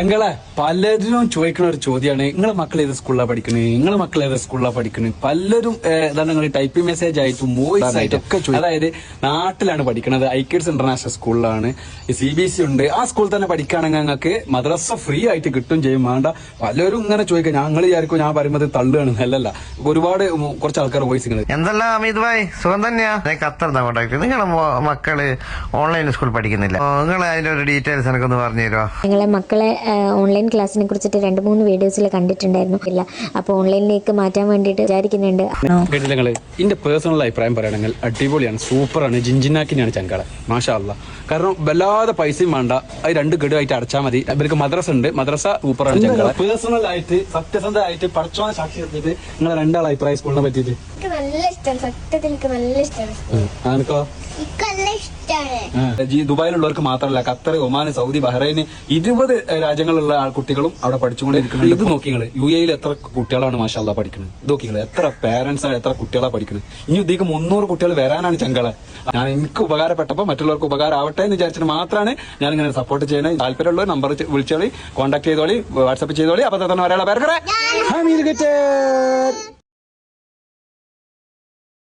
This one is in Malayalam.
ഞങ്ങളെ പലരും ചോദിക്കുന്ന ഒരു ചോദ്യമാണ്, നിങ്ങളെ മക്കൾ ഏത് സ്കൂളിലാണ് പഠിക്കണേ, നിങ്ങളെ മക്കൾ ഏത് സ്കൂളിലാണ് പഠിക്കണേ. പലരും എന്താണ് നിങ്ങൾ ടൈപ്പിംഗ് മെസ്സേജ് ആയിട്ടും വോയിസ് ആയിട്ടും ഒക്കെ ചോദിക്കും. അതായത് നാട്ടിലാണ് പഠിക്കുന്നത്, ഐക്യഡ്സ് ഇന്റർനാഷണൽ സ്കൂളിലാണ്, CBSE ഉണ്ട്. ആ സ്കൂളിൽ തന്നെ പഠിക്കുകയാണെങ്കിൽ ഞങ്ങൾക്ക് മദ്രസ ഫ്രീ ആയിട്ട് കിട്ടും ചെയ്യും. വേണ്ട പലരും ഇങ്ങനെ ചോദിക്കാം. ഞങ്ങൾ വിചാരിക്കും ഞാൻ പറയുന്നത് തള്ളുകയാണ്. അല്ലല്ല, ഒരുപാട് കുറച്ച് ആൾക്കാർ വോയിസ്. എന്തെല്ലാം അമിത് ഭായ്, സുഖം തന്നെയാ? ഖത്തറിന്നാ കോണ്ടാക്ട്. നിങ്ങളെ മക്കള് ഓൺലൈൻ സ്കൂൾ പഠിക്കുന്നില്ല, നിങ്ങൾ അതിന്റെ ഒരു ഡീറ്റെയിൽസ് എനിക്കൊന്ന് പറഞ്ഞു തരുമോ? ഞങ്ങളെ മക്കളെ ഓൺലൈൻ ക്ലാസ്സിനെ കുറിച്ചിട്ട് 2-3 വീഡിയോസിൽ കണ്ടിട്ടുണ്ടായിരുന്നു. ഇല്ല, അപ്പൊ ഓൺലൈനിലേക്ക് മാറ്റാൻ വേണ്ടിയിട്ട് വിചാരിക്കുന്നുണ്ട്. കേട്ടില്ല നിങ്ങള്? എന്റെ പേഴ്സണൽ അഭിപ്രായം പറയുകയാണെങ്കിൽ അടിപൊളിയാണ്, സൂപ്പറാണ്, ജിഞ്ചിനാക്കിനാണ് ചങ്കാള, മാഷാ അല്ലാ. കാരണം വല്ലാതെ പൈസയും വേണ്ട, അത് 2 ഗഡുവായിട്ട് അടച്ചാൽ മതി. ഇവർക്ക് മദ്രസ ഉണ്ട്, മദ്രസ സൂപ്പറാണ് ചങ്കാള. പേഴ്സണൽ ആയിട്ട് സത്യസന്ധമായിട്ട് പഠിച്ചോനെ സാക്ഷി നിർത്തിയിട്ട് നിങ്ങളെ 2 അഭിപ്രായം സ്കൂളിനെ പറ്റിയിട്ട്? നല്ല ഇഷ്ടമാണ്, സത്യത്തിൽ എനിക്ക് നല്ല ഇഷ്ടമാണ്. എനിക്കോ? ദുബായിലുള്ളവർക്ക് മാത്രമല്ല, ഖത്തർ, ഒമാൻ, സൗദി, ബഹ്റൈന് 20 രാജ്യങ്ങളിലുള്ള കുട്ടികളും അവിടെ പഠിച്ചുകൊണ്ടിരിക്കുന്നുണ്ട്. ഇത് നോക്കിങ്ങള്, UAE എത്ര കുട്ടികളാണ് മാഷാല്ലാ പഠിക്കുന്നത്. ഇത് നോക്കിങ്ങള്, എത്ര പേരൻസ് ആണ്, എത്ര കുട്ടികളാണ് പഠിക്കുന്നത്. ഇനി ഇതിക്ക് 300 കുട്ടികൾ വരാനാണ് ചങ്കളെ. ഞാൻ എനിക്ക് ഉപകാരപ്പെട്ടപ്പോൾ മറ്റുള്ളവർക്ക് ഉപകാരം ആവട്ടെ എന്ന് വിചാരിച്ചിട്ട് മാത്രമാണ് ഞാൻ ഇങ്ങനെ സപ്പോർട്ട് ചെയ്യണേ. താല്പര്യമുള്ള നമ്പർ വിളിച്ചോളി, കോൺടാക്ട് ചെയ്തോളി, വാട്സ്ആപ്പ് ചെയ്തോളി. അപ്പൊ തന്നെ ഒരാളെ പേര്